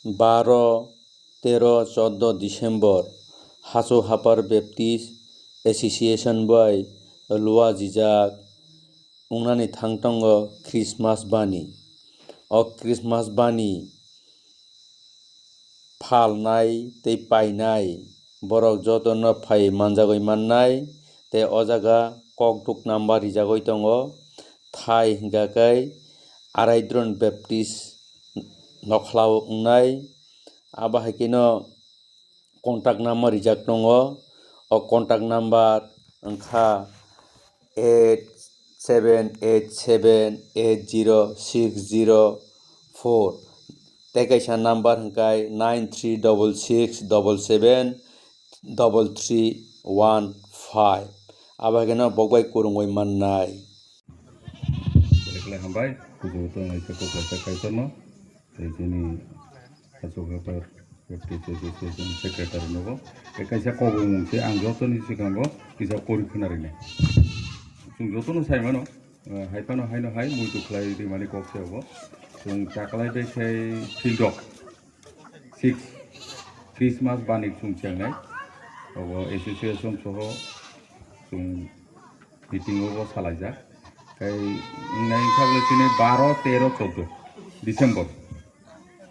12, 13, 14 December Haso Hapar Baptist Association by Lua Jijak Ungnani Thangtongo Christmas Bani O Christmas Bani Phalnai tei painai borok jotono phai manjagoi mannai tei o jaga koktuk number rijagoi tongo thai hingka kai Araidron Baptist Nokhlao ungnai abo hai keno contact number rijak tongo o contact number wngkha 8787806004 tei kaisa number hingkai 9366773315 abo hai keno bokbai kurungoi mannai. Belekle hambai kujo to ngaisa ko kaisa kaisano tei jini Haso Hapar Baptist Association Secretary nogo kaisa kobong mungse ang jotoni sikango kisa kori khunarine sung jotono saimano haipano haino hai muitu khlai rimani kokse obo sung taklai be sei field 6 Christmas banik sung changnai obo association soho sung meeting obo salaijak kai ngai khable sini 12 13 14 December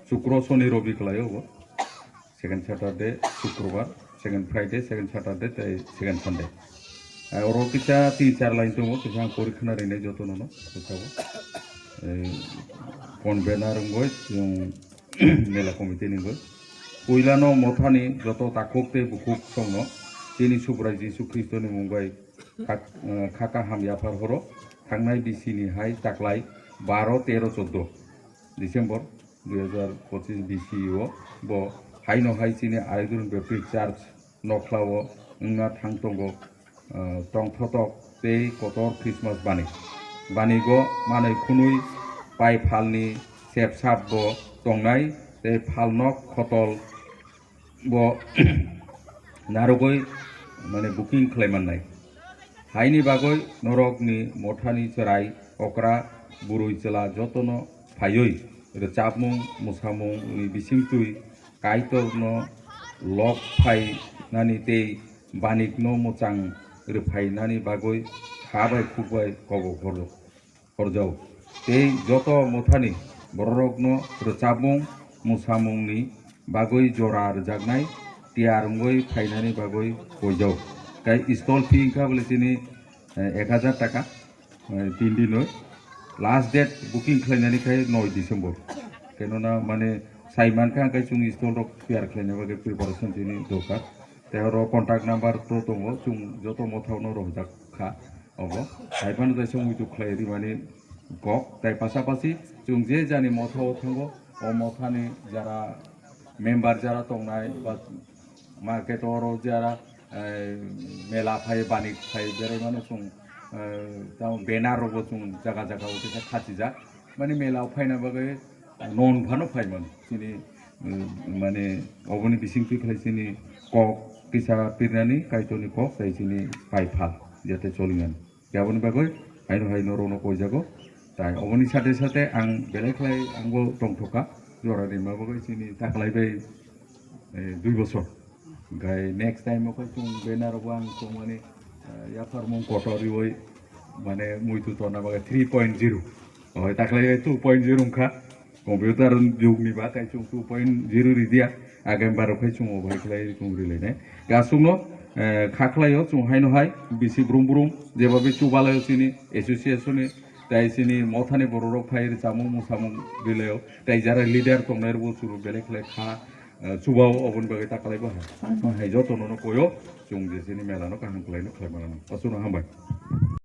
Shukro Shoni Robi khlai obo second Saturday Shukrobar second Friday second Saturday tei second Sunday oro kisa 3-4 line tongo kisa porikhna rine jotono no kosabo convener ngoi yung mela committee ningoi puilano mothani joto takokte bukuk songno tini subrai Jisu Kristo ni mungbai khaka hamyafar horo thangnai bisini hai taklai 12 13 14 December 2025 BC o bo haino hai chini Araidron Baptist Church Nokhlao ungna thangtongo tongthotok tei kotor Christmas bani go manai khunui pai phalni sepsap bo tongnai tei phalnok khotol bo narogoi mane booking khlaimannai haini bagoi norokni mothani cherai okra burui chela jotono phaioi chapmung musamung ni bisingtui kaitorno lok phai nani tei banikno mochang rwphainani bagoi khabai khukbai kobo horjau tei joto mothani borokno rwchapmung musamungni bagoi jora rwjaknai tiarungoi phainani bagoi hoijau kai stall fee ingkha bole tini 1000 টাকা 3 dinoi last date booking khlainani khai 9 December kenona mane saiman kha kai chung stall rok tiyar khlaina bagoi preparation tini dokar tero contact number to tongo chung joto mothauno rojak kha obo haibano dai songui tu khlai ri mane gok tai pasapasi chung je jani mothao thango o mothani jara member jara tongnai ba market oro jara mela phai banik phai berai mano chung tau banner robo chung jaga jaga ute khachija mane mela phaina bagai non phano phaiman chini mane oboni bising pi khlai chini kok kisa pirnani kaitoni kok tai chini pai phal jate cholingan yaboni bagai haino rono koijago tai oboni sate sate ang belekhlai angbo tongthoka jora rimba bagai chini taklai bai 2 বছর gai next time ko chung banner wang chung mane yafar mung kotori oi mane muitu tona baga 3.0 oi taklai 2.0 kha computer jugni ba kai chung 2.0 ri dia agam baro kai chung bai khlai chung rile ne gasungno khaklayo chung haino hai bisi brum jebabe chubalayo chini association ni tai chini mothani bororok phai chamung musamung dilayo tai jara leader tongnair bo churu belekhlai kha chubao obon bagai taklai ba hai jotono no koyo chung je chini melano kaham khlaino khlaimana asuno hambai